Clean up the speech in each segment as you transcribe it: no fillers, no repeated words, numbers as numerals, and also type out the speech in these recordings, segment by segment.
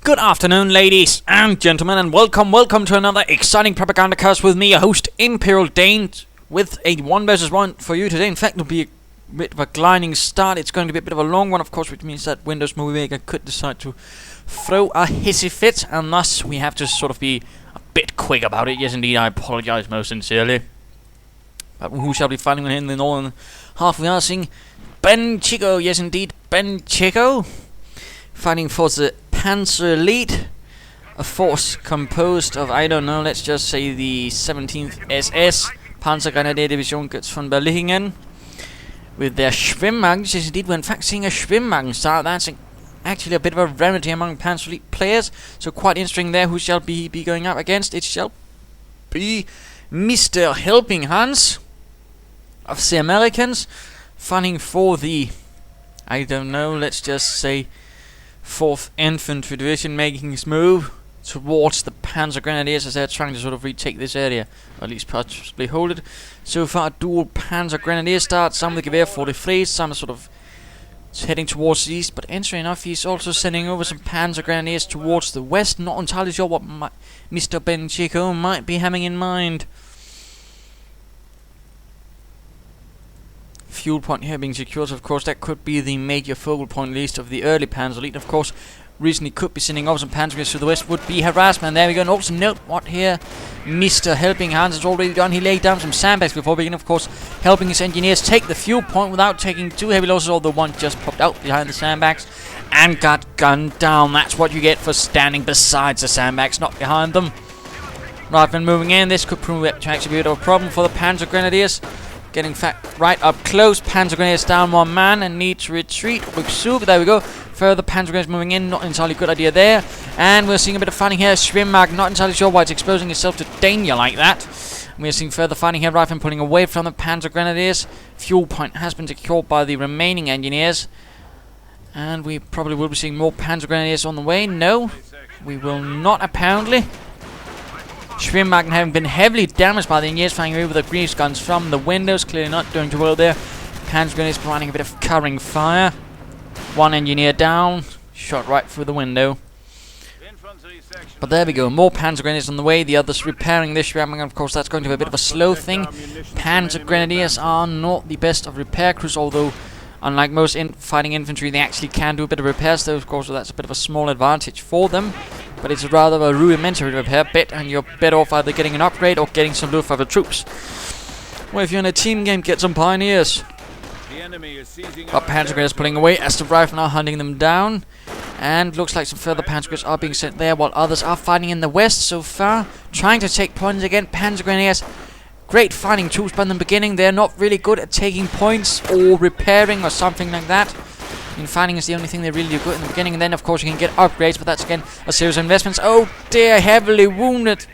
Good afternoon, ladies and gentlemen, and welcome to another exciting Propagandacast with me, your host, Imperial Dane, with a 1 versus 1 for you today. In fact, it'll be a bit of a gliding start. It's going to be a bit of a long one, of course, which means that Windows Movie Maker could decide to throw a hissy fit, and thus we have to sort of be a bit quick about it. Yes, indeed, I apologize most sincerely. But who shall be fighting in the northern half? We are seeing BenChicco, yes, indeed, BenChicco, fighting for the Panzer Elite, a force composed of, I don't know, let's just say the 17th SS Panzer Grenadier Division gets von Berlingen with their Schwimmwagens. Yes, indeed, we're in fact seeing a Schwimmwagen start. That's actually a bit of a rarity among Panzer Elite players, so quite interesting there. Who shall be going up against? It shall be Mr. HelpingHans of the Americans, fighting for the, I don't know, let's just say 4th Infantry Division, making his move towards the Panzer Grenadiers as they're trying to sort of retake this area, or at least possibly hold it. So far, dual Panzer Grenadier start, some with Gewehr 43, some are sort of heading towards the east, but interesting enough, he's also sending over some Panzer Grenadiers towards the west. Not entirely sure what Mr. BenChicco might be having in mind. Fuel point here being secured, so of course that could be the major focal point, at least of the early Panzer Elite. Of course, reason he could be sending over some Panzer Grenadiers to the west would be harassment. There we go. And also note what here Mr. HelpingHans has already done. He laid down some sandbags before beginning, of course, helping his engineers take the fuel point without taking too heavy losses, although one just popped out behind the sandbags and got gunned down. That's what you get for standing beside the sandbags, not behind them. Riflemen moving in. This could prove to actually be a bit of a problem for the Panzer Grenadiers. Getting right up close. Panzer Grenadiers down one man and need to retreat. Super, there we go. Further Panzer Grenadiers moving in. Not entirely good idea there. And we're seeing a bit of fighting here. Schwimmwagen, not entirely sure why it's exposing itself to danger like that. We're seeing further fighting here. Riflemen pulling away from the Panzer Grenadiers. Fuel point has been secured by the remaining engineers. And we probably will be seeing more Panzer Grenadiers on the way. No, we will not, apparently. Schwimmwagen having been heavily damaged by the engineers, firing over the grease guns from the windows. Clearly not doing too well there. Panzer Grenadiers providing a bit of covering fire. One engineer down, shot right through the window. But there we go, more Panzer Grenadiers on the way. The others repairing this Schwimmwagen. Of course, that's going to be a bit of a slow thing. Panzer Grenadiers are not the best of repair crews, although unlike most fighting infantry, they actually can do a bit of repairs. Though, of course, so that's a bit of a small advantage for them. But it's rather a rudimentary repair bit, and you're better off either getting an upgrade or getting some Luftwaffe troops. Well, if you're in a team game, get some pioneers. But Panzer Grenadiers pulling away as the riflemen are hunting them down. And looks like some further Panzer Grenadiers are being sent there, while others are fighting in the west so far. Trying to take points again. Panzer Grenadiers, great fighting troops, but in the beginning they're not really good at taking points or repairing or something like that. Fighting is the only thing they really do good in the beginning, and then of course you can get upgrades, but that's again a series of investments. Oh dear, heavily wounded.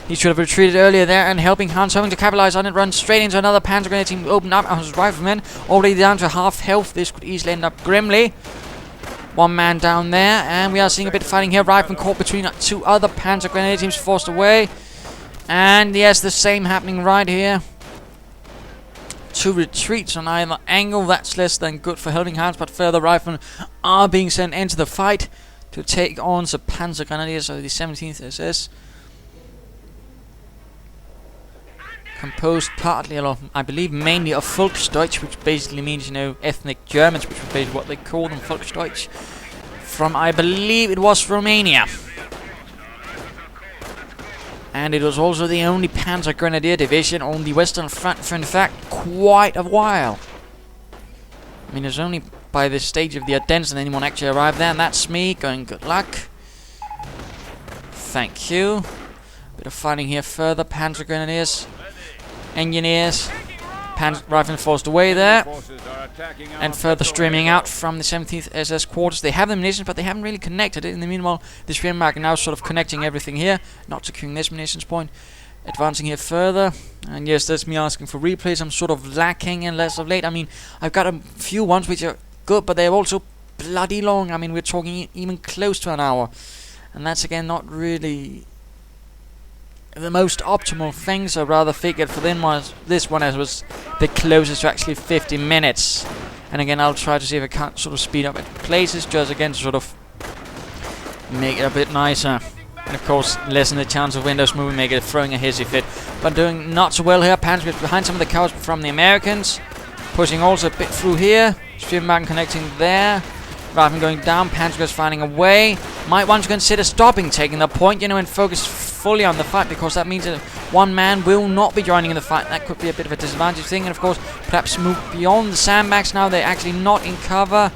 He should have retreated earlier there, and HelpingHans hoping to capitalize on it, run straight into another Panzer Grenadier team, open up on his riflemen, already down to half health. This could easily end up grimly. One man down there, and we are seeing a bit of fighting here. Riflemen caught between two other Panzer Grenadier teams, forced away. And yes, the same happening right here. Two retreats on either angle. That's less than good for HelpingHans, but further riflemen are being sent into the fight to take on the Panzer Grenadiers of the 17th SS. Composed partly of, I believe, mainly of Volksdeutsch, which basically means, you know, ethnic Germans, which is basically what they call them, Volksdeutsch, from, I believe it was Romania. And it was also the only Panzer Grenadier division on the Western Front for, in fact, quite a while. I mean, it's only by this stage of the Ardennes that anyone actually arrived there, and that's me going good luck. Thank you. Bit of fighting here further. Panzer Grenadiers, engineers, riflemen forced away there, and further streaming out from the 17th SS quarters. They have the munitions, but they haven't really connected it. In the meanwhile, this Schwimmwagen now sort of connecting everything here, not securing this munitions point. Advancing here further, and yes, that's me asking for replays. I'm sort of lacking in less of late. I mean, I've got a few ones which are good, but they're also bloody long. I mean, we're talking even close to an hour, and that's again not really the most optimal thing, so rather figured for them was this one as was the closest to actually 50 minutes. And again, I'll try to see if I can't sort of speed up at places, just again to sort of make it a bit nicer. And of course, lessen the chance of windows moving, make it throwing a hissy fit. But doing not so well here. Panzer gets behind some of the cars from the Americans. Pushing also a bit through here. Streamwagon connecting there. Rifleman going down. Panzer gets finding a way. Might want to consider stopping, taking the point, you know, and focus fully on the fight, because that means that one man will not be joining in the fight. That could be a bit of a disadvantage thing. And of course, perhaps move beyond the sandbags now. They're actually not in cover,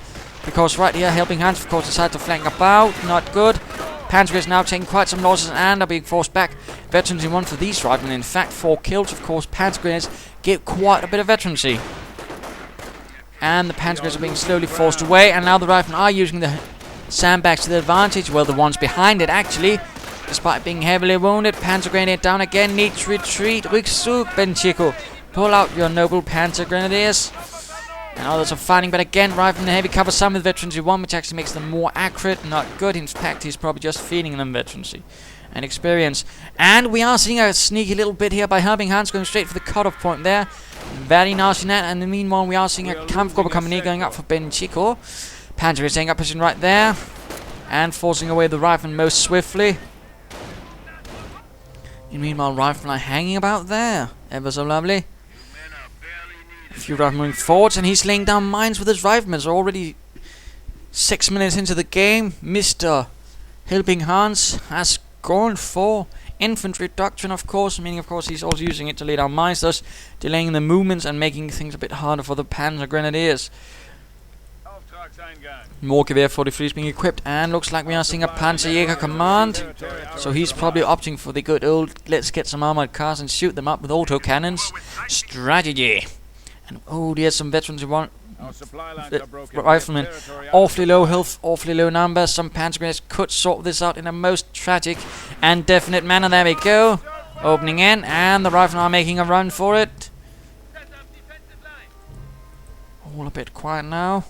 because right here, HelpingHans, of course, decide to flank about. Not good. Panzer is now taking quite some losses and are being forced back. Veterans in one for these riflemen. In fact, 4 kills. Of course, Panzer grenades give quite a bit of veterancy. And the Panzer grenades are being slowly forced away. And now the riflemen are using the sandbags to their advantage. Well, the ones behind it, actually. Despite being heavily wounded, Panzer grenade down again. Needs retreat. Rückzug, BenChicco. Pull out your noble Panzer grenadiers. And others are fighting, but again, riflemen heavy cover some with veterancy 1, which actually makes them more accurate. Not good. In fact, he's probably just feeding them veterancy and experience. And we are seeing a sneaky little bit here by HelpingHans going straight for the cutoff point there. Very nasty net. And in the meanwhile, we are seeing a Kampfgruppe Company going up for BenChicco. Panzer is taking up position right there and forcing away the riflemen most swiftly. And meanwhile, riflemen are hanging about there. Ever so lovely. A few riflemen moving forwards, and he's laying down mines with his riflemen. So already 6 minutes into the game, Mr. HelpingHans has gone for infantry doctrine, of course, meaning of course he's also using it to lay down mines, thus delaying the movements and making things a bit harder for the Panzer Grenadiers. More Gewehr 43 being equipped, and looks like we are seeing a Panzerjäger command. So he's probably opting for the good old let's get some armored cars and shoot them up with autocannons strategy. And oh, there's some veterans who want riflemen. Awfully low health, awfully low numbers. Some Panzer Grenadiers could sort this out in a most tragic and definite manner. There we go. Opening in, and the riflemen are making a run for it. All a bit quiet now.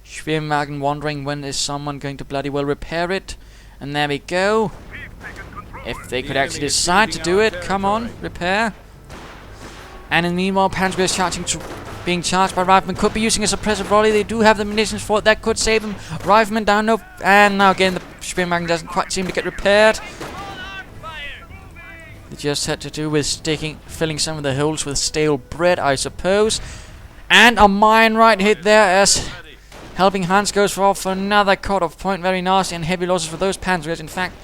Schwimwagen wondering when is someone going to bloody well repair it. And there we go. If they could actually decide to do it, come on, repair. And in the meanwhile, Panzer is being charged by riflemen. Could be using a suppressive volley. They do have the munitions for it. That could save them. Riflemen down. No. And now again, the Schwimwagen doesn't quite seem to get repaired. They just had to do with filling some of the holes with stale bread, I suppose. And a mine right hit there as HelpingHans goes for another cut-off point. Very nasty and heavy losses for those Panzers. In fact,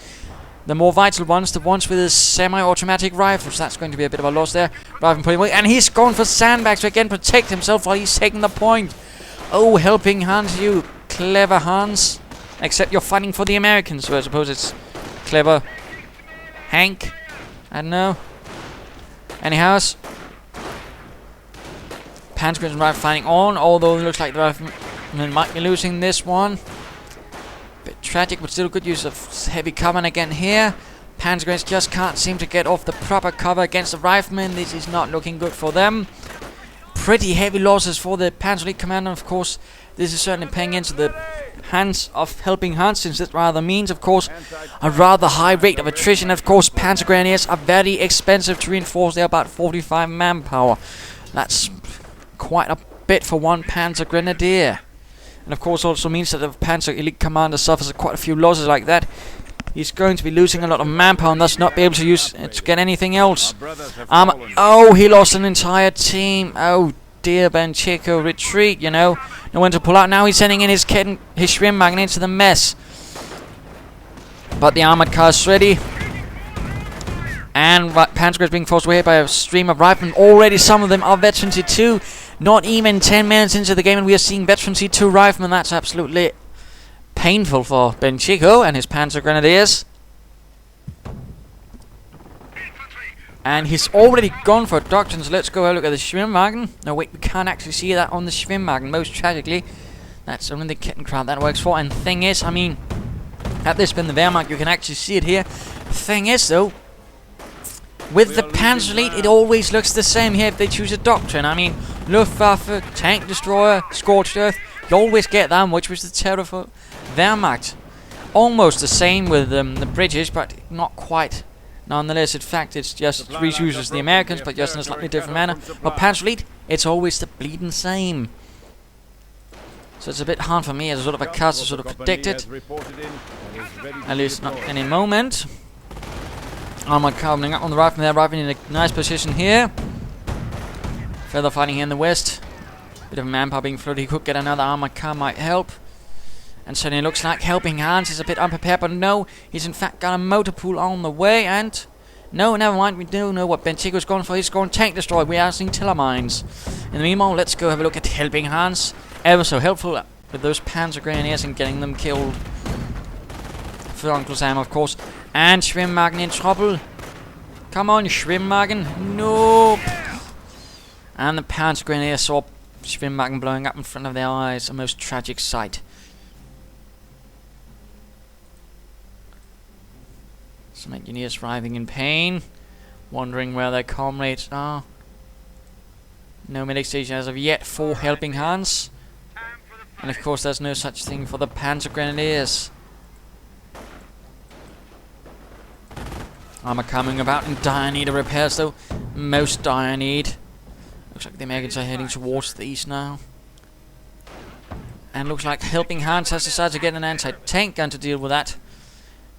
the more vital ones, the ones with his semi-automatic rifles. That's going to be a bit of a loss there. Rifleman putting away, and he's gone for sandbags to again protect himself while he's taking the point. Oh, HelpingHans, you clever Hans. Except you're fighting for the Americans, so I suppose it's clever Hank. I don't know. Anyhow, Panzer and rifle fighting on, although it looks like the rifleman might be losing this one. Bit tragic, but still good use of heavy cover again here. Panzer Grenadiers just can't seem to get off the proper cover against the riflemen. This is not looking good for them. Pretty heavy losses for the Panzer Elite commander. Of course, this is certainly paying into the hands of HelpingHans, since this rather means, of course, a rather high rate of attrition. Of course, Panzer Grenadiers are very expensive to reinforce. They're about 45 manpower. That's quite a bit for one Panzer Grenadier. And of course also means that the Panzer Elite commander suffers quite a few losses like that. He's going to be losing a lot of manpower and thus not be able to use it to get anything else. Oh, he lost an entire team. Oh dear, BenChicco, retreat, you know. No one to pull out. Now he's sending in his Schwimwagen into the mess. But the armored car is ready. And Panzer is being forced away by a stream of riflemen. Already some of them are veterancy 2. Not even 10 minutes into the game and we are seeing veterancy 2 riflemen. That's absolutely painful for BenChicco and his Panzer Grenadiers. And he's already gone for doctrine, so let's go have a look at the Schwimwagen. No wait, we can't actually see that on the Schwimwagen, most tragically. That's only the Kettenkraut that works for. And the thing is, I mean, had this been the Wehrmacht, you can actually see it here. The thing is though, with the Panzer Elite, it always looks the same here if they choose a doctrine. I mean, Luftwaffe, Tank Destroyer, Scorched Earth, you always get that, which was the terrible Wehrmacht. Almost the same with the British, but not quite. Nonetheless, in fact, it's just reuses the Americans, but just in a slightly different manner. But Panzer Elite, it's always the bleeding same. So it's a bit hard for me as a sort of a cast to sort of predict it. At least not any moment. Armour coming up on the rifleman there, rifleman in a nice position here. Further fighting here in the west. Bit of manpower being floated. He could get another armour car, might help. And certainly looks like HelpingHans is a bit unprepared, but no, he's in fact got a motor pool on the way, and no, never mind, we do know what BenChicco's gone for. He's gone tank destroy. We are seeing tiller mines. In the meanwhile, let's go have a look at HelpingHans. Ever so helpful with those Panzer Grenadiers and getting them killed. For Uncle Sam, of course. And Schwimmwagen in trouble. Come on, Schwimmwagen. Nope. And the Panzer Grenadiers saw Schwimmwagen blowing up in front of their eyes. A most tragic sight. Some engineers writhing in pain, wondering where their comrades are. No medic station as of yet for HelpingHans. And of course there's no such thing for the Panzer Grenadiers. Armour coming about in dire need of repairs though. Most dire need. Looks like the Americans are heading towards the east now. And looks like HelpingHans has decided to get an anti-tank gun to deal with that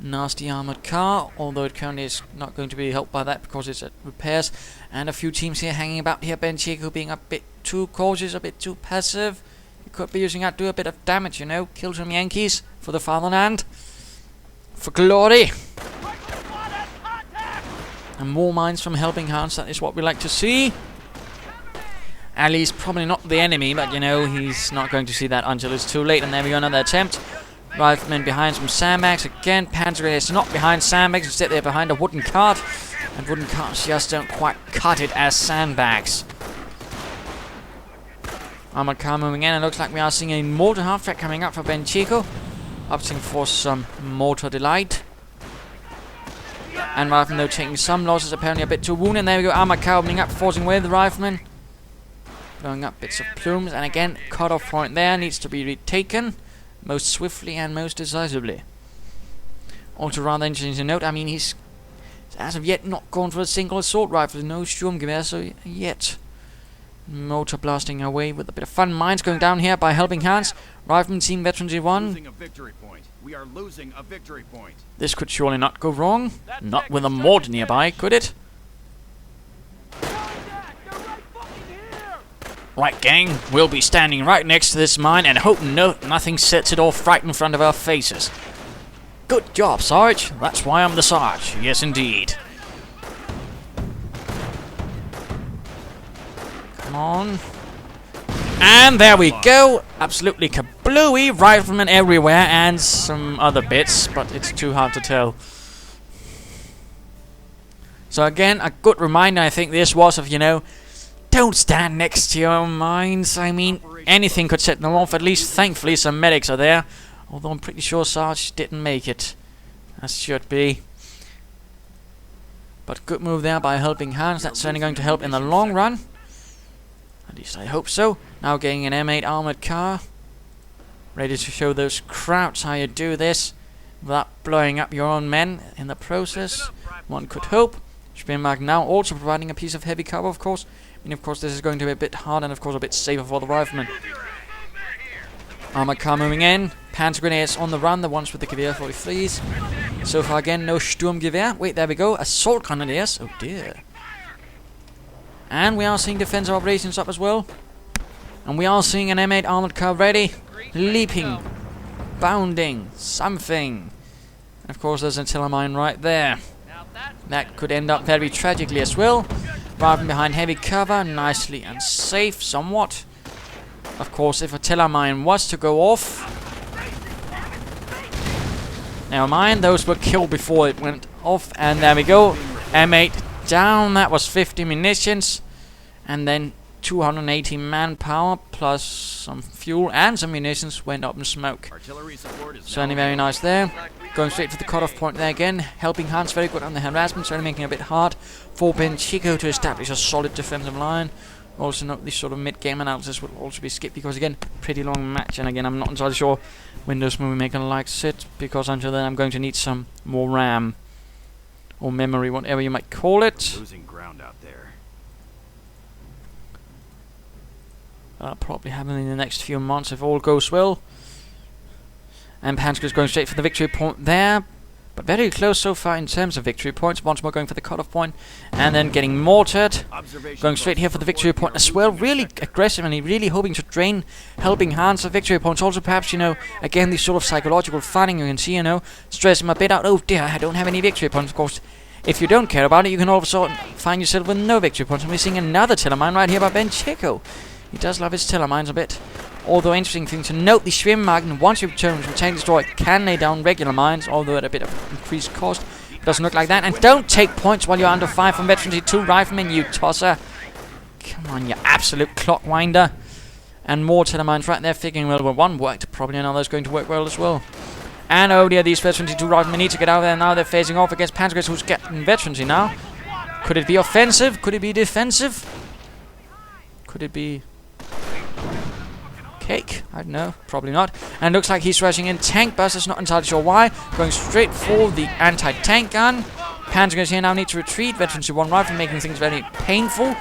nasty armoured car, although it currently is not going to be helped by that because it's at repairs. And a few teams here hanging about here. BenChicco being a bit too cautious, a bit too passive. He could be using that to do a bit of damage, you know. Kill some Yankees for the fatherland. For glory. And more mines from HelpingHans, that is what we like to see. Ali's probably not the enemy, but you know, he's not going to see that until it's too late. And there we go, another attempt. Riflemen behind some sandbags. Again, Panzer Grenadiers not behind sandbags, instead they're behind a wooden cart. And wooden carts just don't quite cut it as sandbags. Armoured car moving in, and looks like we are seeing a mortar half track coming up for BenChicco. Opting for some mortar delight. And Rifleman though taking some losses, apparently a bit too wounded. And there we go, armoured car opening up, forcing away the Rifleman. Blowing up bits of plumes, and again, cut-off point there needs to be retaken. Most swiftly and most decisively. Also rather interesting to note, I mean, he's as of yet not gone for a single assault rifle, no Sturmgewehr, so yet. Motor blasting away with a bit of fun. Mines going down here by HelpingHans. Rifleman team veterans one. We are losing a victory point. This could surely not go wrong. Not with a mortar nearby, could it? Right, gang, we'll be standing right next to this mine and hope nothing sets it off right in front of our faces. Good job, Sarge. That's why I'm the Sarge. Yes, indeed. Come on. And there we go. Absolutely kablooey. Riflemen everywhere and some other bits, but it's too hard to tell. So again, a good reminder, I think this was of, you know, don't stand next to your mines. I mean, anything could set them off. At least, thankfully, some medics are there. Although I'm pretty sure Sarge didn't make it. As should be. But good move there by HelpingHans. That's certainly going to help in the long run. At least I hope so. Now getting an M8 armoured car. Ready to show those crowds how you do this without blowing up your own men in the process. One could hope. Schwimmwagen now also providing a piece of heavy cover, of course. And of course this is going to be a bit hard and of course a bit safer for the riflemen. Armored car moving in. Panzer Grenadiers on the run, the ones with the Gewehr 43s. So far again, no Sturmgewehr. Wait, there we go. Assault Grenadiers. Oh dear. And we are seeing defensive operations up as well. And we are seeing an M8 armored car ready. Leaping. Bounding. Something. And of course there's a tiller mine right there. That could end up very tragically as well. Rifleman behind heavy cover, nicely and safe somewhat. Of course, if a tiller mine was to go off... Never mind, those were killed before it went off. And there we go. M8 down, that was 50 munitions. And then 280 manpower, plus some fuel and some munitions went up in smoke. Certainly very nice there. Going straight for the cutoff point there again. HelpingHans very good on the harassment, certainly making it a bit hard for BenChicco to establish a solid defensive line. Also note this sort of mid-game analysis will also be skipped because again, pretty long match, and again I'm not entirely sure when those Movie Maker likes it, because until then I'm going to need some more RAM. Or memory, whatever you might call it. Losing ground out there. That'll probably happen in the next few months if all goes well. And Panzer is going straight for the victory point there. But very close so far in terms of victory points. Once more going for the cutoff point. And then getting mortared. Going straight here for the victory point as well. Really aggressive and really hoping to drain HelpingHans of victory points. Also perhaps, you know, again this sort of psychological fighting you can see, you know, stress him a bit out. Oh dear, I don't have any victory points. Of course, if you don't care about it, you can all of a sudden find yourself with no victory points. And we're seeing another tiller mine right here by BenChicco. He does love his tiller mines a bit. Although interesting thing to note, the Schwimmwagen, once you've returned from tank destroyer, can lay down regular mines, although at a bit of increased cost. It doesn't look like that. And don't take points while you're under 5 from Veteran 2 Riflemen, you tosser. Come on, you absolute clockwinder. And more tiller mines right there, figuring well, one worked, probably another's going to work well as well. And oh dear, these Veteran 2 Riflemen need to get out there. Now they're facing off against Panzer, who's getting veterancy now. Could it be offensive? Could it be defensive? Could it be cake? I don't know. Probably not. And looks like he's rushing in tank busters. Not entirely sure why. Going straight for the anti-tank gun. Panzer here now need to retreat. Veteran 1 rifle making things very painful.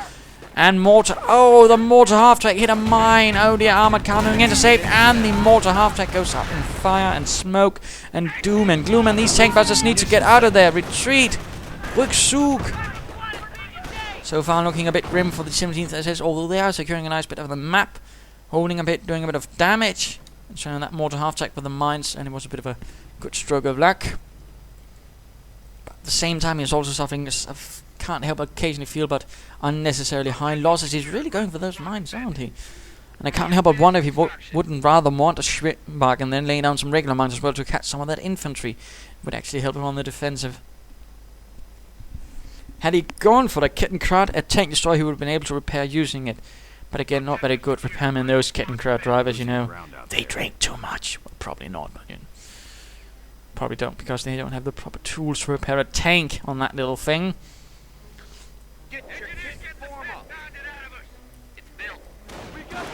And mortar. Oh, the mortar half-track hit a mine. Oh dear, armored car moving intercept. And the mortar half-track goes up in fire and smoke and doom and gloom. And these tank busters need to get out of there. Retreat. Rückzug. So far looking a bit grim for the 17th SS, although they are securing a nice bit of the map. Holding a bit, doing a bit of damage. And showing that mortar half-track for the mines, and it was a bit of a good stroke of luck. But at the same time, he's also suffering, can't help but occasionally feel, but unnecessarily high losses. He's really going for those mines, aren't he? And I can't help but wonder if he wouldn't rather want a Schwimmwagen and then lay down some regular mines as well to catch some of that infantry. It would actually help him on the defensive. Had he gone for the Kettenkrad, a tank destroyer, he would have been able to repair using it. But again, not very good repairmen, those Kettenkrad drivers, you know. They drink too much. Well, probably not, but you know, probably don't, because they don't have the proper tools to repair a tank on that little thing.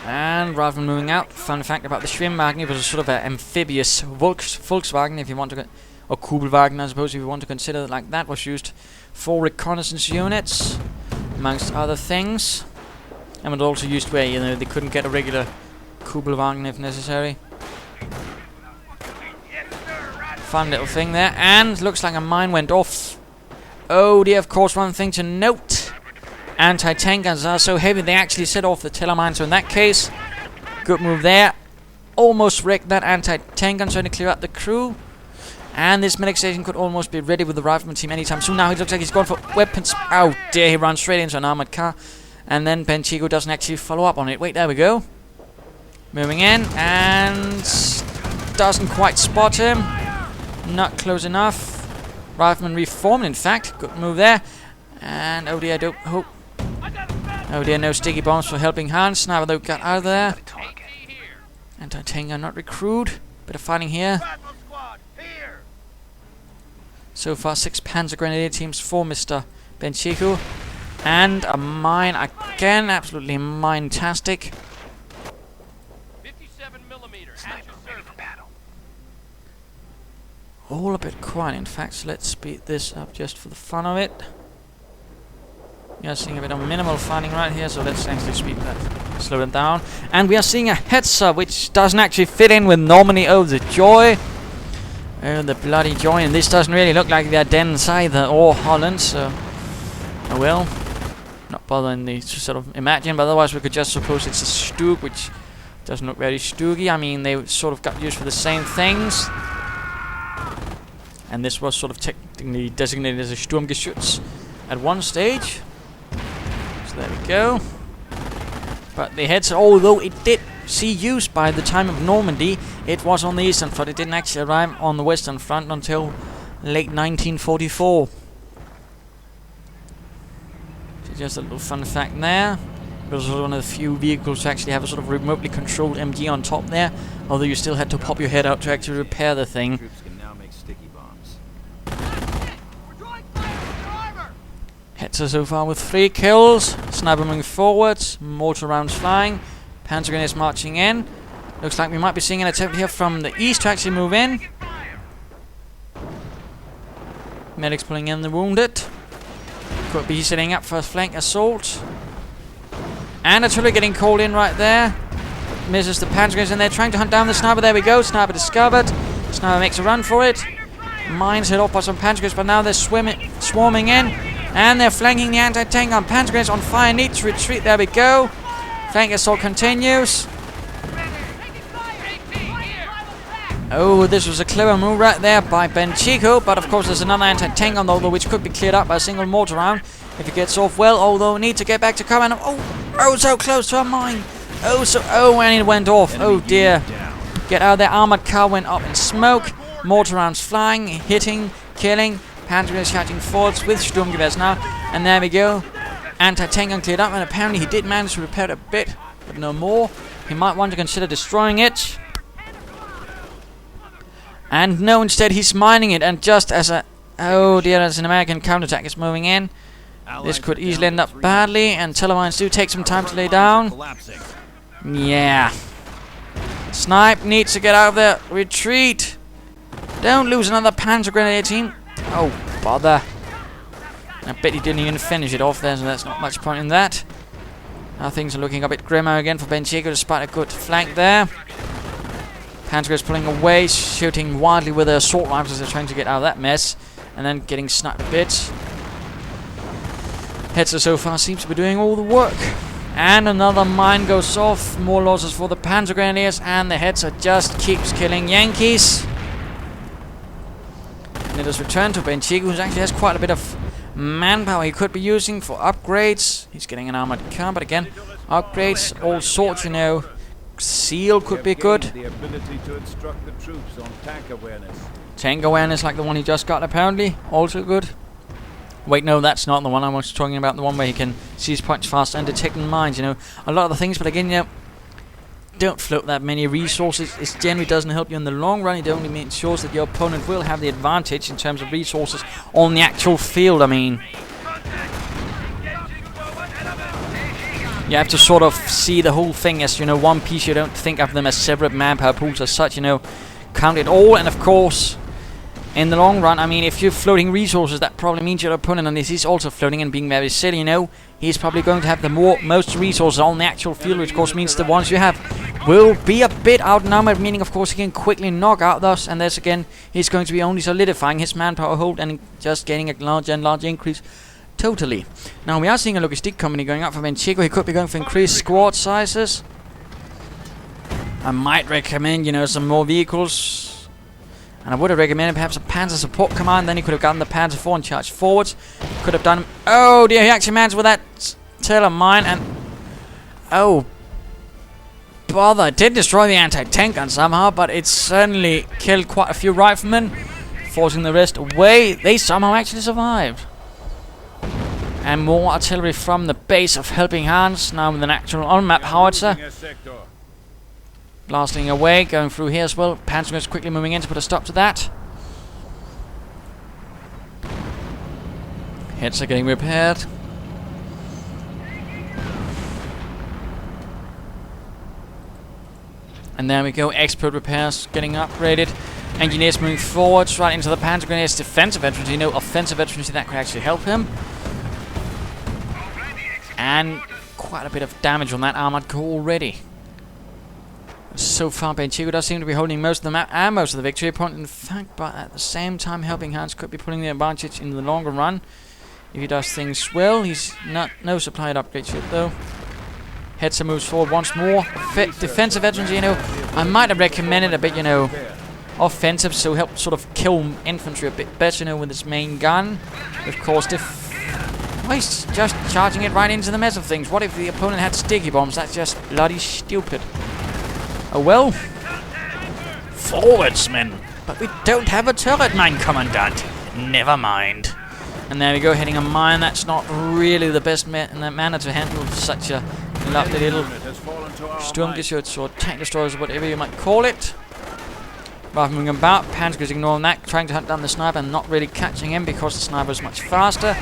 And rather than moving out, fun fact about the Schwimmwagen, it was a sort of an amphibious Volkswagen, if you want to, or Kugelwagen, I suppose, if you want to consider it like that, was used for reconnaissance units, amongst other things. And was also used where, you know, they couldn't get a regular Kugelwagen if necessary. Fun little thing there. And looks like a mine went off. Oh dear, of course, one thing to note. Anti-tank guns are so heavy they actually set off the tiller mine. So in that case, good move there. Almost wrecked that anti-tank gun, trying to clear out the crew. And this medic station could almost be ready with the rifleman team anytime soon. Now he looks like he's gone for weapons. Oh dear, he runs straight into an armored car. And then BenChicco doesn't actually follow up on it. Wait, there we go. Moving in, and doesn't quite spot him. Not close enough. Rifleman reformed, in fact. Good move there. And oh dear, I don't hope. Oh dear, no sticky bombs for HelpingHans. Now they got out of there. Anti-tank gun not recruit. Bit of fighting here. So far, 6 Panzer Grenadier teams for Mr. BenChicco. And a mine again, absolutely mine-tastic. 57mm, ready for battle. All a bit quiet, in fact, so let's speed this up just for the fun of it. We are seeing a bit of minimal fighting right here, so let's actually speed that, slow it down. And we are seeing a Hetzer, which doesn't actually fit in with Normandy. Oh, the joy. Oh, the bloody joy. And this doesn't really look like the Ardennes either, or Holland, so oh well. Not bothering to sort of imagine, but otherwise we could just suppose it's a Stug, which doesn't look very Stugy. I mean, they sort of got used for the same things. And this was sort of technically designated as a Sturmgeschütz at one stage. So there we go. But the heads, although it did see use by the time of Normandy, it was on the Eastern Front. It didn't actually arrive on the Western Front until late 1944. Just a little fun fact there. It was one of the few vehicles to actually have a sort of remotely controlled MG on top there, although you still had to pop your head out to actually repair the thing. Troops can now make sticky bombs. Hetzer so far with 3 kills. Sniper moving forwards, mortar rounds flying. Panzer Grenadiers marching in. Looks like we might be seeing an attempt here from the east to actually move in. Medics pulling in the wounded. Could be setting up for a flank assault. And artillery getting called in right there. Misses the Panzer Grenadiers, and they're trying to hunt down the sniper. There we go. Sniper discovered. Sniper makes a run for it. Mines hit off by some Panzer Grenadiers, but now they're swarming in. And they're flanking the anti-tank on. Panzer Grenadiers on fire. Need to retreat. There we go. Flank assault continues. Oh, this was a clever move right there by BenChicco, but of course there's another anti-tank on, although which could be cleared up by a single mortar round if it gets off well, although we need to get back to cover. Oh, so close to a mine. And it went off. Oh dear. Get out of there. Armored car went up in smoke. Mortar rounds flying, hitting, killing. Panzer Grenadiers shouting forwards with Sturmgewehrs now. And there we go. Anti-tank gun cleared up, and apparently he did manage to repair it a bit, but no more. He might want to consider destroying it. And no, instead he's mining it, and just as a... Oh dear, as an American counterattack is moving in. This could easily end up badly, and telemines do take some time to lay down. Yeah. Snipe needs to get out of there. Retreat. Don't lose another Panzer Grenadier team. Oh, bother. I bet he didn't even finish it off there, so that's not much point in that. Now things are looking a bit grimmer again for BenChicco, despite a good flank there. Panzer is pulling away, shooting wildly with their assault rifles as they're trying to get out of that mess, and then getting sniped a bit. Hetzer so far seems to be doing all the work. And another mine goes off. More losses for the Panzer Grenadiers, and the Hetzer just keeps killing Yankees. And it has returned to BenChicco, who actually has quite a bit of manpower he could be using for upgrades. He's getting an armored car, but again, upgrades, all sorts, you know. Seal could be good. The ability to instruct the troops on tank awareness. Tank awareness, like the one he just got, apparently, also good. Wait, no, that's not the one I was talking about. The one where he can seize points faster and detect mines. You know, a lot of the things, but again, you know, don't float that many resources. It generally doesn't help you in the long run. It only ensures that your opponent will have the advantage in terms of resources on the actual field. I mean, you have to sort of see the whole thing as, you know, one piece. You don't think of them as separate manpower pools as such, you know. Count it all, and of course, in the long run, I mean, if you're floating resources, that probably means your opponent, and this is also floating and being very silly, you know. He's probably going to have the most resources on the actual field, which of course means the ones you have will be a bit outnumbered, meaning of course he can quickly knock out thus, and thus again, he's going to be only solidifying his manpower hold and just getting a larger and larger increase. Totally. Now we are seeing a logistic company going up for BenChicco. He could be going for increased squad sizes. I might recommend, you know, some more vehicles. And I would have recommended perhaps a Panzer support command. Then he could have gotten the Panzer IV and charged forwards. Could have done... Oh dear, he actually managed with that tailor mine, and... Oh, bother. It did destroy the anti-tank gun somehow, but it certainly killed quite a few riflemen, forcing the rest away. They somehow actually survived. And more artillery from the base of HelpingHans, now with an actual on-map howitzer. Blasting away, going through here as well. Panzer is quickly moving in to put a stop to that. Heads are getting repaired. And there we go, expert repairs getting upgraded. Engineers moving forwards right into the Panzer Grenadiers' defensive infantry. You know, offensive infantry, that could actually help him. And quite a bit of damage on that armored core already. So far, BenChicco does seem to be holding most of the map and most of the victory point, in fact, but at the same time, HelpingHans could be pulling the advantage in the longer run. If he does things well, he's no supplied upgrades yet, though. Hetzer moves forward once more. Defensive infantry, you know, I might have recommended a bit, you know, offensive, so help sort of kill infantry a bit better, you know, with his main gun. Of course, well, he's just charging it right into the mess of things. What if the opponent had sticky bombs? That's just bloody stupid. Oh well. Forwards, men. But we don't have a turret mine, Commandant. Never mind. And there we go, hitting a mine. That's not really the best manner to handle such a lovely little Sturmgeschütz or tank destroyers or whatever you might call it. Rather moving about, Panzer is ignoring that, trying to hunt down the sniper and not really catching him because the sniper is much faster.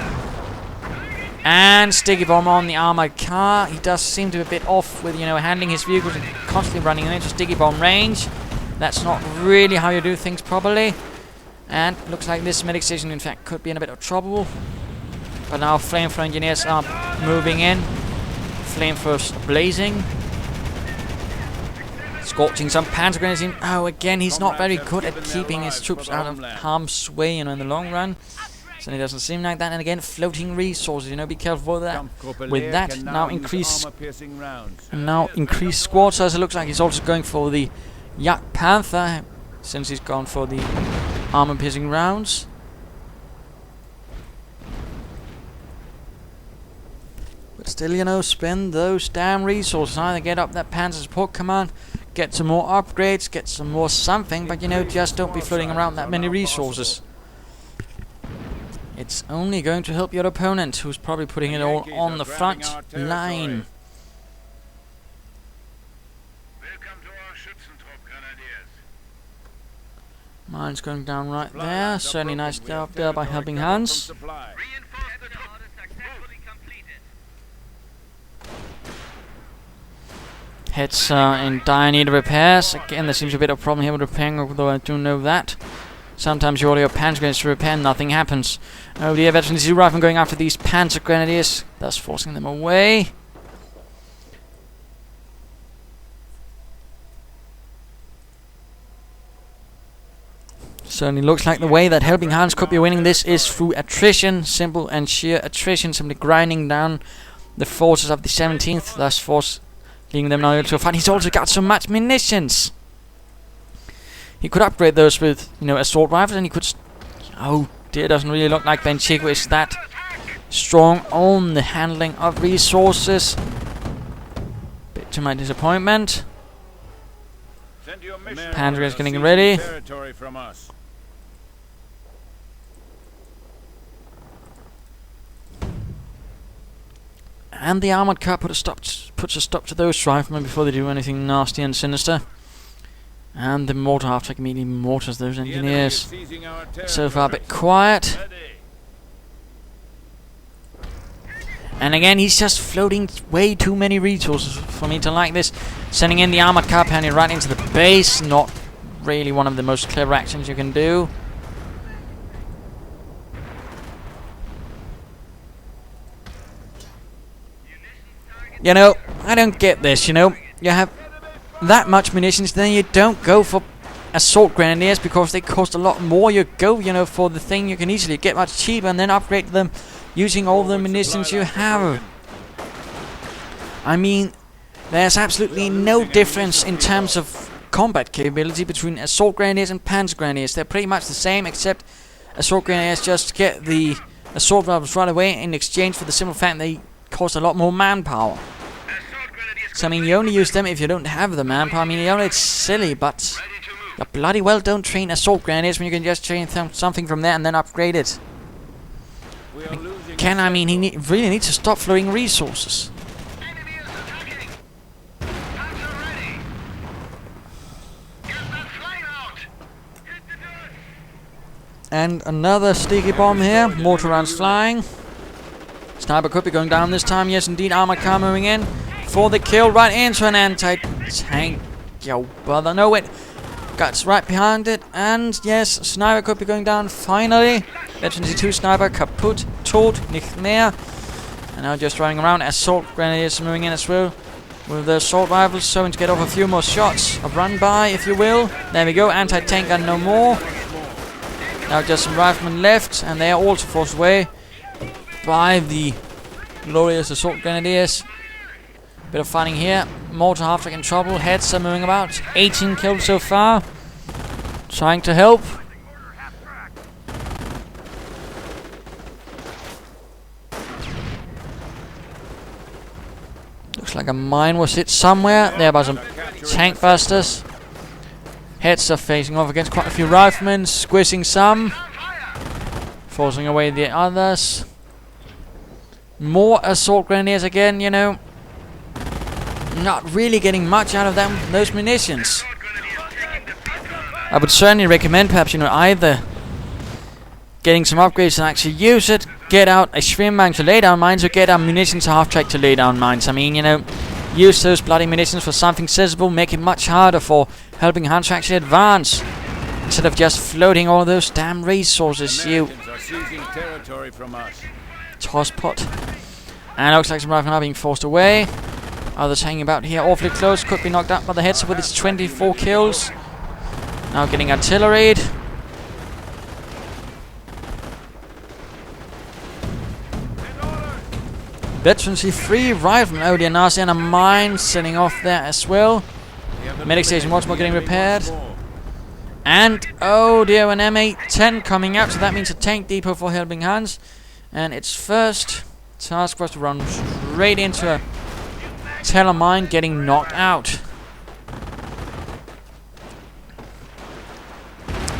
And sticky bomb on the armored car. He does seem to be a bit off with, you know, handling his vehicles and constantly running into sticky bomb range. That's not really how you do things properly. And looks like this medic station, in fact, could be in a bit of trouble. But now flamethrower engineers are moving in. flamethrowers blazing. Scorching some panzer grenades in. Oh, again, he's not very good at keeping his troops out of harm's way, you know, in the long run. So it doesn't seem like that. And again, floating resources, you know, be careful with that. With that, now increase squad size. It looks like he's also going for the Yak Panther, since he's gone for the armor-piercing rounds. But still, you know, spend those damn resources. Either get up that Panzer Support Command, get some more upgrades, get some more something, but you know, just don't be floating around that many resources. It's only going to help your opponent, who's probably putting it all on the front line. Mine's going down right there. Certainly nice job there by HelpingHans. Heads in dire need of repairs. Again, there seems a bit of a problem here with repairing, although I do know that. Sometimes you order your Panzer Grenadiers to repair, nothing happens. Oh dear, veteran Z riflemen going after these Panzer Grenadiers, thus forcing them away. Certainly looks like the way that HelpingHans could be winning this is through attrition, simple and sheer attrition, simply grinding down the forces of the 17th, thus leading them now into a fight. He's also got so much munitions. He could upgrade those with, you know, assault rifles, and he could... Oh dear, doesn't really look like BenChicco is that strong on the handling of resources. Bit to my disappointment. Panzer is getting ready. And the armored car puts a stop to those riflemen before they do anything nasty and sinister. And the mortar half-track immediately mortars those engineers. So far a bit quiet. And again, he's just floating way too many resources for me to like this. Sending in the armored car panel right into the base. Not really one of the most clever actions you can do. You know, I don't get this, you know. You have that much munitions, then you don't go for assault grenadiers because they cost a lot more. You go, you know, for the thing you can easily get much cheaper and then upgrade them using all the munitions you have. I mean, there's absolutely no difference in terms of combat capability between assault grenadiers and panzer grenadiers. They're pretty much the same, except assault grenadiers just get the assault rifles right away in exchange for the simple fact they cost a lot more manpower. So I mean, you only use them if you don't have the manpower. I mean, you know, it's silly, but you bloody well don't train assault grenadiers when you can just train something from there and then upgrade it. Again, I mean, he really needs to stop floating resources. And another sticky bomb here. Mortar rounds flying. Sniper could be going down this time. Yes, indeed. Armored car moving in for the kill right into an anti-tank. Yo, brother. No, it guts right behind it. And yes, sniper could be going down finally. Veteran Z2 sniper kaput, tot, nicht mehr. And now just running around. Assault grenadiers moving in as well with the assault rifles, so to get off a few more shots of run by, if you will. There we go. Anti-tank gun no more. Now just some riflemen left, and they are also forced away by the glorious assault grenadiers. Bit of fighting here. Mortar half-track in trouble. Heads are moving about. 18 killed so far. Trying to help. Looks like a mine was hit somewhere. There by some tank busters. Heads are facing off against quite a few riflemen. Squishing some. Forcing away the others. More assault grenadiers again, you know. Not really getting much out of them, those munitions. I would certainly recommend perhaps, you know, either getting some upgrades and actually use it, get out a Schwimmbank to lay down mines, or get our munitions half-track to lay down mines. I mean, you know, use those bloody munitions for something sensible, make it much harder for HelpingHans to actually advance, instead of just floating all those damn resources, you tosspot. And it looks like some riflemen are being forced away. Others hanging about here awfully close. Could be knocked out by the Hetzer with its 24 kills. Now getting artilleried. Veterancy 3 riflemen. Oh dear, nasty, and a mine sitting off there as well. Medic station once more getting repaired. And oh dear, an M810 coming out. So that means a tank depot for HelpingHans. And its first task was to run straight into a teller mine, getting knocked out.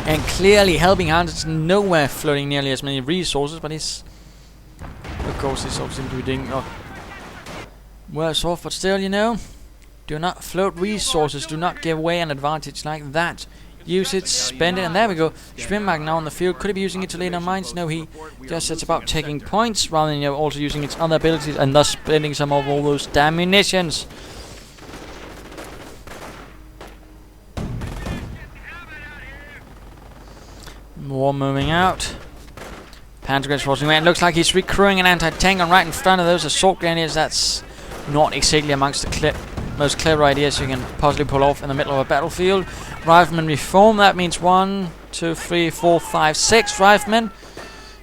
And clearly HelpingHans is nowhere floating nearly as many resources, but he's, of course, he's also seems to be doing worse off, but still, you know, do not float resources, do not give away an advantage like that. Use it, spend it, and there we go. Schwimmbach now on the field. Could he be using it to lead on mines? No, he just sets about taking points rather than, you know, also using its other abilities and thus spending some of all those damn munitions. More moving out. Panzer Elite crossing away. It looks like he's recruiting an anti-tank on right in front of those assault grenadiers. That's not exactly amongst the most clever ideas you can possibly pull off in the middle of a battlefield. Riflemen reform. That means 1, 2, 3, 4, 5, 6 riflemen.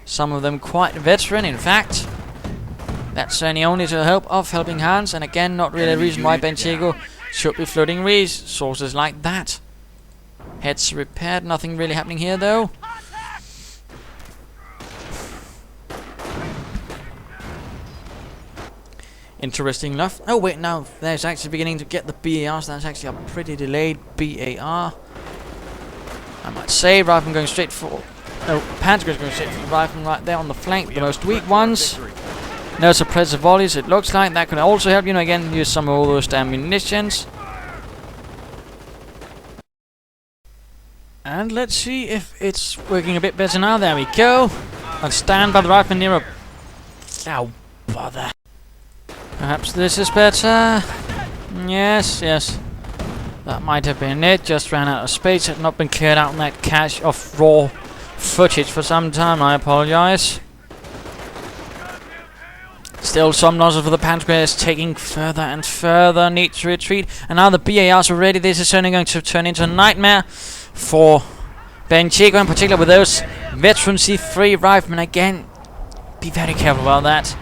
Some of them quite veteran, in fact. That's certainly only to the help of HelpingHans, and again, not really a reason why BenChicco should be floating resources like that. Heads repaired. Nothing really happening here, though. Interesting enough. Oh wait, now there's actually beginning to get the BARs. That's actually a pretty delayed BAR, I might say. Rifleman going straight for... No, Panzer is going straight for the rifleman right there on the flank, the most weak ones. No suppressive volleys, it looks like. That could also help, you know, again, use some of all those damn munitions. And let's see if it's working a bit better now. There we go. I'll stand by the rifleman near a... Oh, bother. Perhaps this is better. Yes, yes. That might have been it. Just ran out of space. Had not been cleared out in that cache of raw footage for some time. I apologize. Still some losses for the Panzer Elite, taking further and further. Need to retreat. And now the BARs are ready. This is certainly going to turn into a nightmare for BenChicco, in particular with those veterancy 3 riflemen. Again, be very careful about that.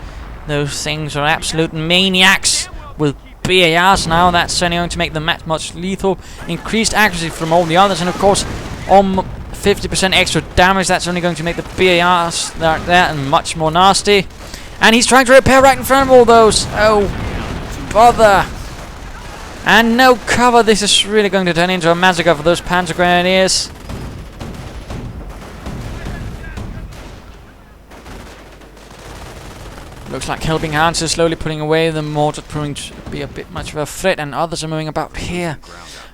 Those things are absolute maniacs with BARs now. That's certainly going to make the match much lethal. Increased accuracy from all the others, and of course, 50% extra damage. That's only going to make the BARs there and much more nasty. And he's trying to repair right in front of all those. Oh, bother. And no cover. This is really going to turn into a massacre for those Panzer Grenadiers. Looks like HelpingHans is slowly putting away the mortar, proving to be a bit much of a threat, and others are moving about here.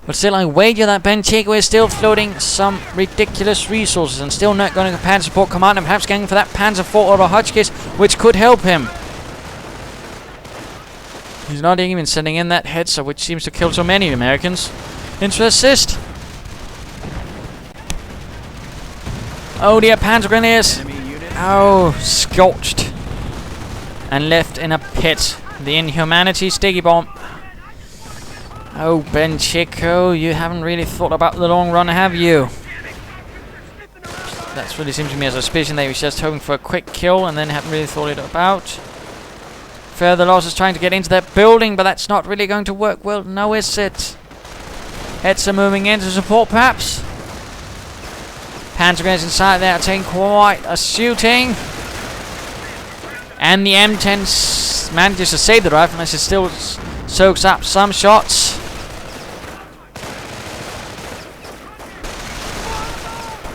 But still, I wager that BenChicco is still floating some ridiculous resources and still not going to Panzer Support Command, and perhaps going for that Panzer IV or a Hotchkiss, which could help him. He's not even sending in that Hetzer, which seems to kill so many Americans, into assist. Oh dear, Panzer Grenadiers. Oh, scorched. And left in a pit. The inhumanity sticky bomb. Oh, BenChicco, you haven't really thought about the long run, have you? That's really seems to me a suspicion that he was just hoping for a quick kill and then haven't really thought it about. Further losses trying to get into that building, but that's not really going to work well, now is it? Heads are moving in to support, perhaps. Panzer Grenadiers inside there are taking quite a shooting. And the M10 manages to save the rifle as it still soaks up some shots.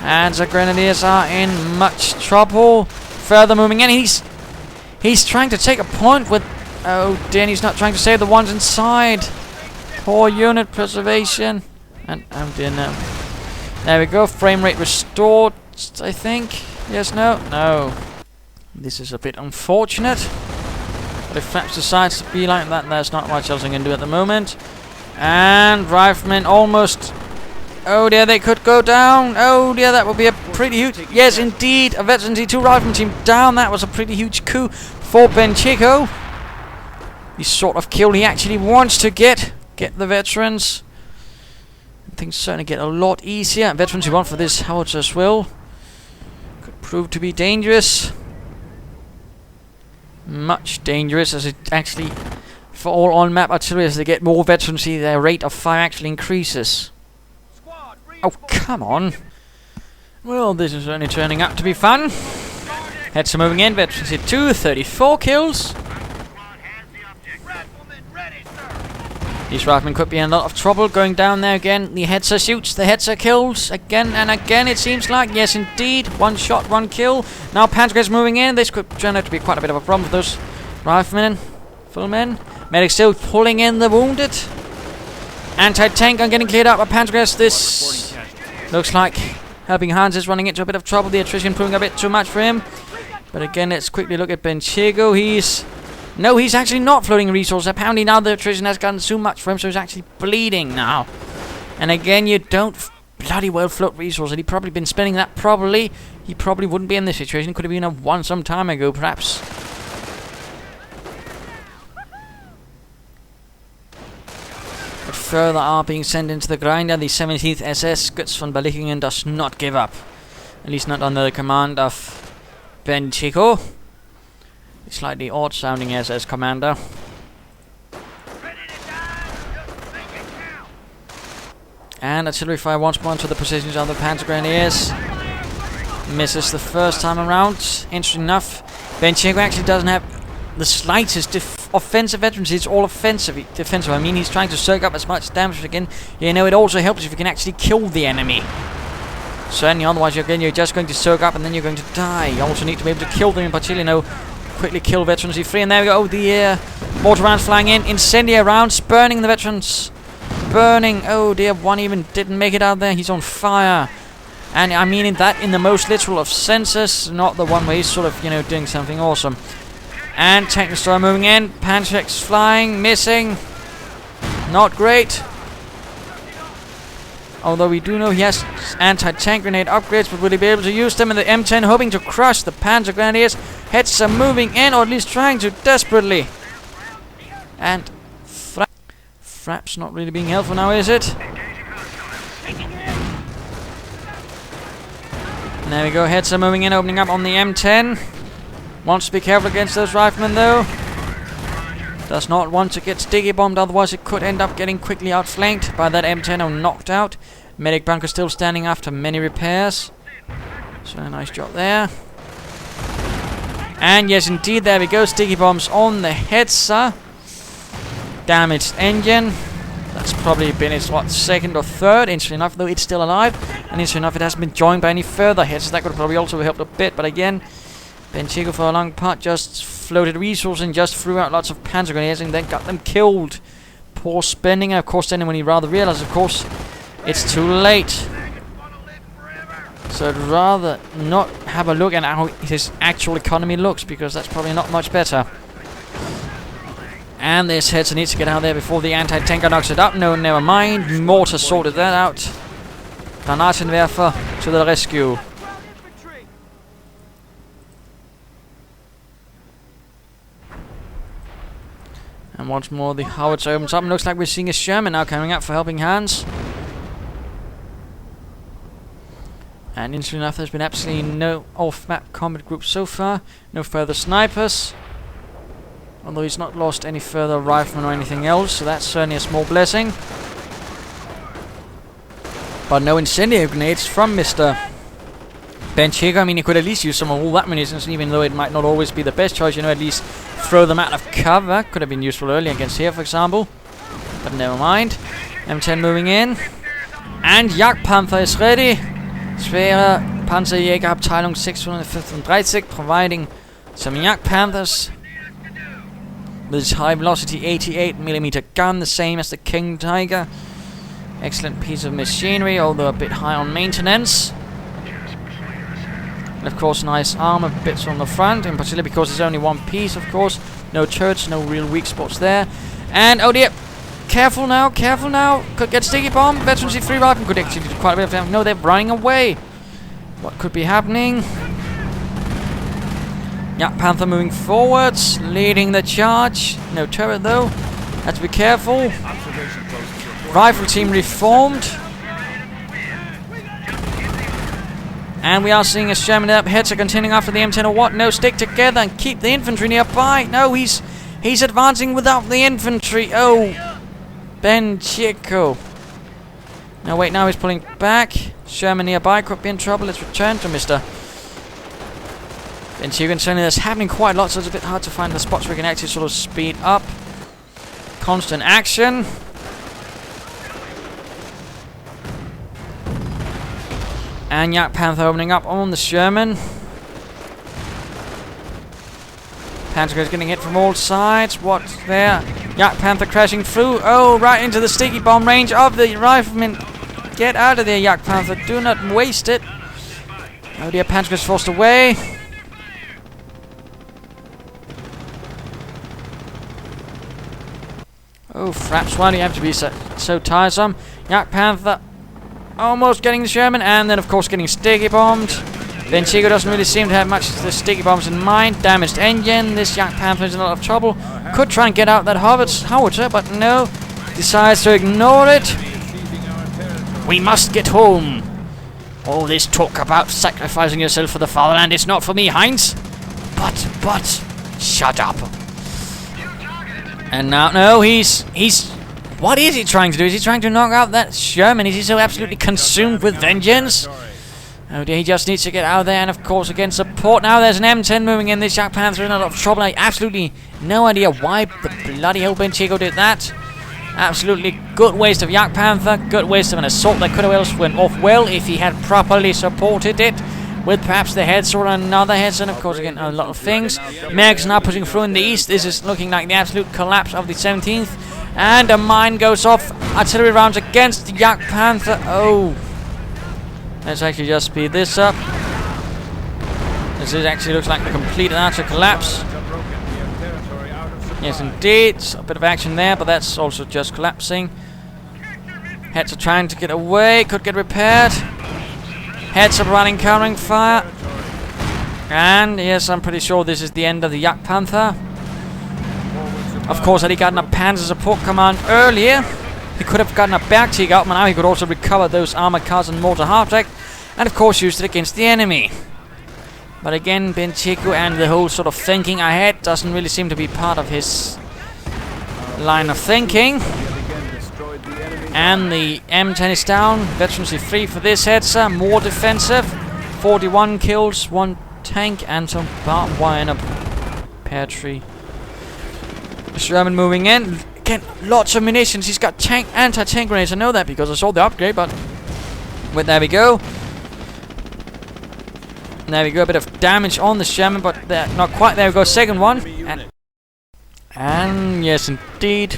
And the Grenadiers are in much trouble. Further moving in. He's trying to take a point with... Oh dear, he's not trying to save the ones inside. Poor unit preservation. And oh dear, no. There we go. Frame rate restored, I think. Yes, no? No. This is a bit unfortunate, but if Flaps decides to be like that, there's not much else I can do at the moment. And riflemen almost... Oh dear, they could go down. Oh dear, that would be a pretty huge... Yes, indeed, a Veteran T2 rifleman team down. That was a pretty huge coup for BenChicco. the sort of kill he actually wants to get the veterans. Things certainly get a lot easier. Veterans you want for this howitzer as well. Could prove to be dangerous. Much dangerous, as it actually, for all on-map artillery, as they get more veterancy, their rate of fire actually increases. Oh, come on. Well, this is only turning out to be fun. Heads are moving in, veterancy 2, 34 kills. These riflemen could be in a lot of trouble going down there again. The Hetzer shoots, the Hetzer kills again and again, it seems like. Yes, indeed. One shot, one kill. Now Panzer is moving in. This could turn out to be quite a bit of a problem for those riflemen. Full men. Medics still pulling in the wounded. Anti-tank are getting cleared out by Panzer. This looks like HelpingHans is running into a bit of trouble. The attrition proving a bit too much for him. But again, let's quickly look at BenChicco. He's actually not floating resources. Apparently now the attrition has gotten too much for him, so he's actually bleeding now. And again, you don't bloody well float resources. He'd probably been spending that properly. He probably wouldn't be in this situation. Could have been a one some time ago, perhaps. But further are being sent into the grinder. The 17th SS, Götz von Berlichingen, does not give up. At least not under the command of BenChicco. Slightly odd sounding SS commander. And artillery fire once more to the positions of the Panzer Grenadiers. Misses the first time around. Interesting enough, BenChicco actually doesn't have the slightest offensive veterans. It's all defensive. I mean, he's trying to soak up as much damage as he can. You know, it also helps if you can actually kill the enemy. Certainly, otherwise you're just going to soak up and then you're going to die. You also need to be able to kill them in particular, you know, quickly kill veterans free. And there we go. Oh, the mortar rounds flying in. Incendiary rounds burning the veterans. Burning. Oh dear, one even didn't make it out there. He's on fire. And I mean that in the most literal of senses, not the one where he's sort of, you know, doing something awesome. And tank destroyer moving in. Panzerx flying, missing. Not great. Although we do know he has anti-tank grenade upgrades, but will he be able to use them in the M10, hoping to crush the Panzer Grenadiers? Heads are moving in, or at least trying to desperately. And Frap's not really being helpful now, is it? And there we go, heads are moving in, opening up on the M10. Wants to be careful against those riflemen, though. Does not want to get sticky bombed, otherwise it could end up getting quickly outflanked by that M10 or knocked out. Medic bunker still standing after many repairs. So a nice job there. And yes, indeed, there we go. Sticky bombs on the Hetzer. Damaged engine. That's probably been its, second or third. Interesting enough, though, it's still alive. And interesting enough, it hasn't been joined by any further hits. That could probably also helped a bit. But again, BenChicco for a long part just floated resources and just threw out lots of Panzer Grenadiers and then got them killed. Poor spending. Of course, then when he rather realized, of course, it's too late. So I'd rather not have a look at how his actual economy looks, because that's probably not much better. And this Hetzer needs to get out there before the anti-tanker knocks it up. No, never mind. Mortar sorted that out. Granatenwerfer to the rescue. And once more the howitzer opens up and looks like we're seeing a Sherman now coming up for HelpingHans. And interestingly enough, there's been absolutely no off-map combat groups so far. No further snipers. Although he's not lost any further riflemen or anything else, so that's certainly a small blessing. But no incendiary grenades from Mr. BenChicco. I mean, he could at least use some of all that munitions, even though it might not always be the best choice. You know, at least throw them out of cover. Could have been useful earlier against here, for example. But never mind. M10 moving in. And Jagdpanther is ready. Schwere Panzerjägerabteilung 635, providing some Jagdpanthers with its high velocity 88mm gun, the same as the King Tiger. Excellent piece of machinery, although a bit high on maintenance. And of course, nice armor bits on the front, in particular because there's only one piece, of course. No turrets, no real weak spots there. And oh dear, careful now, careful now. Could get sticky bomb. Veteran C3 rifle could actually do quite a bit of damage. No, they're running away. What could be happening? Yak Panther moving forwards, leading the charge. No turret though. Have to be careful. Observation posts report. Rifle team reformed. And we are seeing a Sherman up ahead, so continuing after the M10 or what? No, stick together and keep the infantry nearby. No, he's advancing without the infantry. Oh, BenChicco. No, wait, now he's pulling back. Sherman nearby could be in trouble. Let's return to Mr. BenChicco. And certainly that's happening quite a lot, so it's a bit hard to find the spots where we can actually sort of speed up. Constant action. And Yak Panther opening up on the Sherman. Panzer is getting hit from all sides. What's there? Yak Panther crashing through. Oh, right into the sticky bomb range of the riflemen. Get out of there, Yak Panther. Do not waste it. Oh dear, Panzer is forced away. Oh, fraps, why do you have to be so tiresome? Yak Panther almost getting the Sherman, and then of course getting sticky bombed. BenChicco doesn't really seem to have much of the sticky bombs in mind. Damaged engine. This Yak Panther is in a lot of trouble. Could try and get out that howitzer, but no. Decides to ignore it. We must get home. All this talk about sacrificing yourself for the fatherland is not for me, Heinz. But, shut up. And now, no, he's... What is he trying to do? Is he trying to knock out that Sherman? Is he so absolutely consumed with vengeance? Oh dear, he just needs to get out there, and of course again support. Now there's an M10 moving in. This Yak Panther is in a lot of trouble. I absolutely no idea why the bloody hell BenChicco did that. Absolutely good waste of Yak Panther. Good waste of an assault that could have went off well if he had properly supported it with perhaps the heads or another heads, and of course again a lot of things. Americans now pushing through in the east. This is looking like the absolute collapse of the 17th. And a mine goes off. Artillery rounds against the Yak Panther. Oh. Let's actually just speed this up. This actually looks like a complete and utter collapse. Yes, indeed. A bit of action there, but that's also just collapsing. Heads are trying to get away. Could get repaired. Heads are running, countering fire. And yes, I'm pretty sure this is the end of the Yak Panther. Of course, had he gotten a Panzer support command earlier, he could have gotten a BenChicco out, but now he could also recover those armored cars and mortar half-track, and of course used it against the enemy. But again, BenChicco and the whole sort of thinking ahead doesn't really seem to be part of his line of thinking. And the M10 is down. Veterancy free for this headser. More defensive. 41 kills, 1 tank, and some barbed wire and a pear tree. Sherman moving in. Again, lots of munitions. He's got anti-tank grenades. I know that because I saw the upgrade, but there we go. There we go. A bit of damage on the Sherman, but not quite. There we go. Second one. And yes, indeed.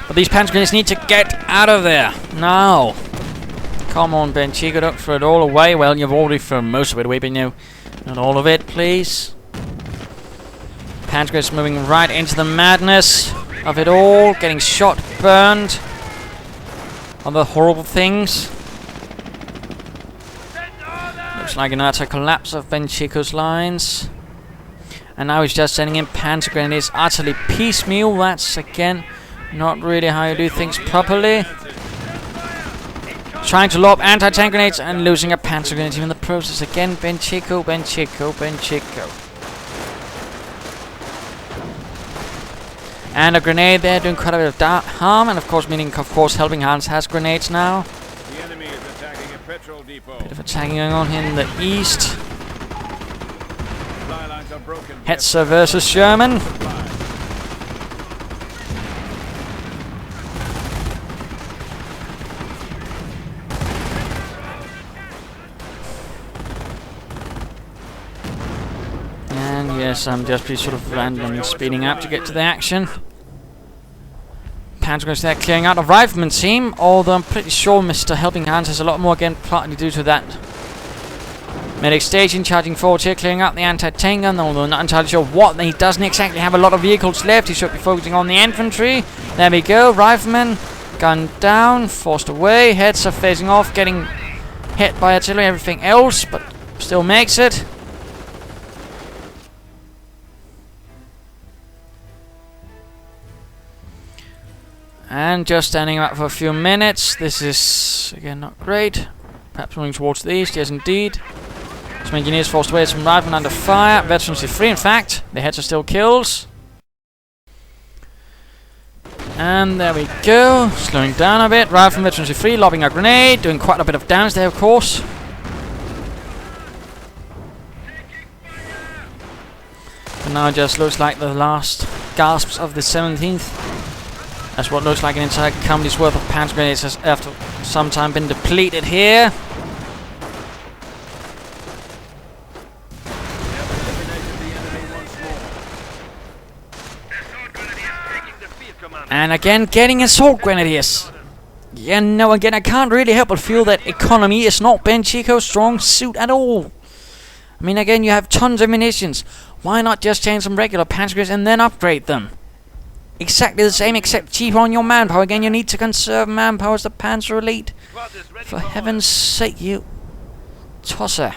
But these Panzer grenades need to get out of there now. Come on, BenChicco, don't throw it all away. Well, you've already thrown most of it away, but no, not all of it, please. Panzer grenades moving right into the madness of it all, getting shot, burned, other horrible things. Looks like an utter collapse of BenChicco's lines. And now he's just sending in Panzer grenades utterly piecemeal. That's again not really how you do things properly. Trying to lob anti-tank grenades and losing a Panzer grenade in the process. Again, BenChicco. And a grenade there doing quite a bit of harm, and of course meaning HelpingHans has grenades now. The enemy is attacking a petrol depot. Bit of attacking going on here in the east. Supply lines are broken. Hetzer versus Sherman. And yes, I'm just sort of randomly speeding up to get to the action. Panzer goes there clearing out a rifleman team, although I'm pretty sure Mr. HelpingHans has a lot more, again, partly due to that. Medic station charging forward here, clearing out the anti-tank gun, although not entirely sure what. He doesn't exactly have a lot of vehicles left. He should be focusing on the infantry. There we go, rifleman, gun down, forced away, heads are facing off, getting hit by artillery, everything else, but still makes it. And just standing up for a few minutes. This is, again, not great. Perhaps moving towards the east, yes indeed. Some engineers forced away, some riflemen under fire. Veterans free, in fact. The heads are still kills. And there we go. Slowing down a bit. Rifleman veterans free, lobbing a grenade. Doing quite a bit of damage there, of course. But now it just looks like the last gasps of the 17th. That's what looks like an entire company's worth of Panzer grenades has after some time been depleted here. And again, getting assault grenadiers. Yeah, no, again, I can't really help but feel that economy is not BenChicco's strong suit at all. I mean, again, you have tons of munitions. Why not just change some regular Panzer grenades and then upgrade them? Exactly the same, except cheaper on your manpower. Again, you need to conserve manpower as the Panzer Elite. For heaven's sake, you tosser.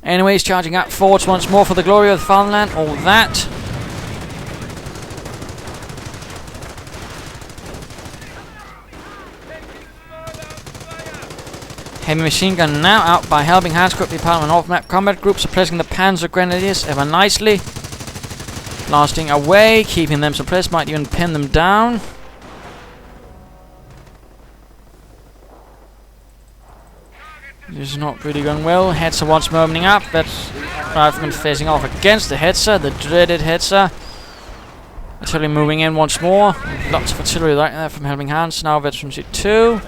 Anyways, charging up forwards once more for the glory of the fatherland. All that. Heavy machine gun now out by HelpingHans. Quickly part of an off-map combat group, suppressing the Panzer Grenadiers ever nicely. Blasting away, keeping them suppressed, might even pin them down. This is not really going well. Hetzer once more opening up. That's rifleman facing off against the Hetzer, the dreaded Hetzer. Artillery moving in once more. Lots of artillery right there from HelpingHans. Now Veterans 2.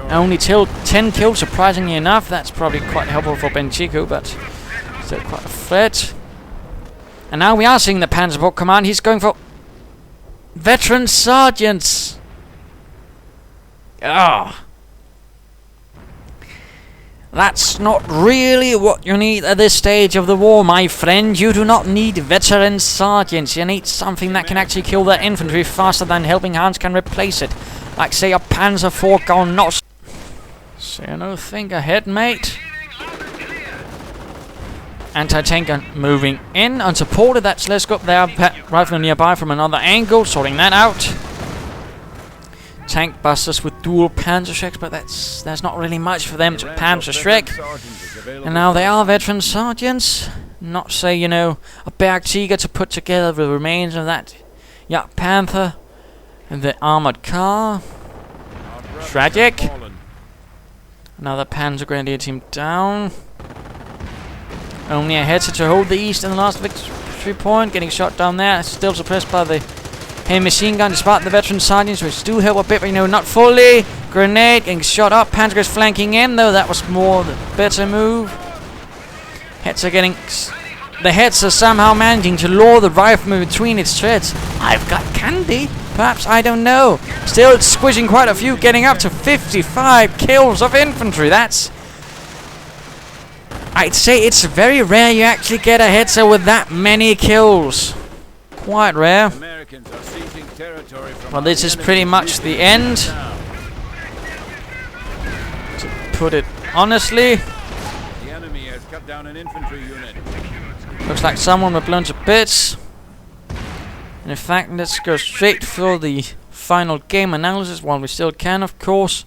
Only 10 kills, surprisingly enough. That's probably quite helpful for BenChicco, but still quite a threat. And now we are seeing the Panzer Command. He's going for veteran sergeants. Ah, that's not really what you need at this stage of the war, my friend. You do not need veteran sergeants. You need something that can actually kill their infantry faster than HelpingHans can replace it. Like, say, a Panzer IV gone nuts. Say no, think ahead, mate. Anti-tank gun moving in, unsupported. That's less good. There are riflemen nearby from another angle, sorting that out. Tank busters with dual Panzer Shreks, but there's not really much for them to Panzer Shrek. And now they are veteran sergeants. Not, say, you know, a BenChicco to put together the remains of that Yak Panther and the armored car. Tragic. Another Panzer Grenadier team down. Only a Hetzer to hold the east in the last victory point. Getting shot down there. Still suppressed by the heavy machine gun despite the veteran sergeants, which do help a bit, but you know, not fully. Grenade getting shot up. Panzer is flanking in, though. That was more the better move. Hetzer getting... The Hetzer somehow managing to lure the rifleman between its treads. I've got candy. Perhaps, I don't know. Still squishing quite a few, getting up to 55 kills of infantry. That's... I'd say it's very rare you actually get a Hetzer with that many kills. Quite rare. Well, this is pretty much the end. To put it honestly. The enemy has cut down an infantry unit. Looks like someone were blown to bits. And in fact, let's go straight for the final game analysis while we still can, of course.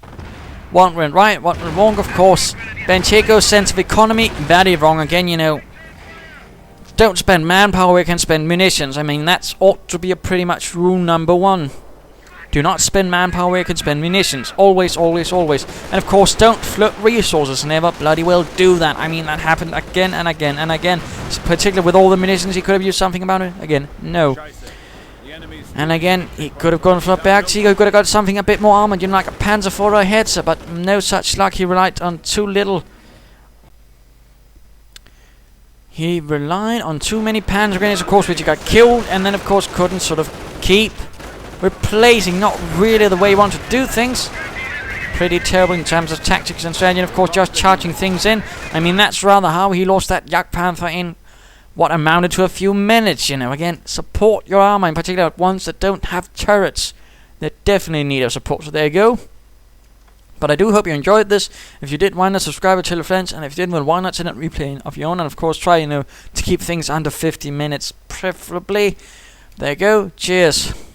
What went right, what went wrong, of course. BenChicco's sense of economy, very wrong again, you know. Don't spend manpower where you can spend munitions. I mean, that's ought to be a pretty much rule number one. Do not spend manpower where you can spend munitions. Always, always, always. And of course, don't float resources. Never bloody well do that. I mean, that happened again and again and again. Particularly with all the munitions, he could have used something about it. Again, no. And again, he could have gone for a BenChicco. He could have got something a bit more armored, you know, like a Panzer IV or a Hetzer, but no such luck. He relied on too little. He relied on too many Panzer Grenadiers, of course, which he got killed, and then, of course, couldn't sort of keep replacing. Not really the way he wanted to do things. Pretty terrible in terms of tactics and strategy, and, of course, just charging things in. I mean, that's rather how he lost that Yak Panther in what amounted to a few minutes, you know. Again, support your armor, in particular ones that don't have turrets. They definitely need our support, so there you go. But I do hope you enjoyed this. If you did, why not subscribe and tell your friends, and if you didn't, well, why not send a replay of your own, and of course try, you know, to keep things under 50 minutes, preferably. There you go. Cheers.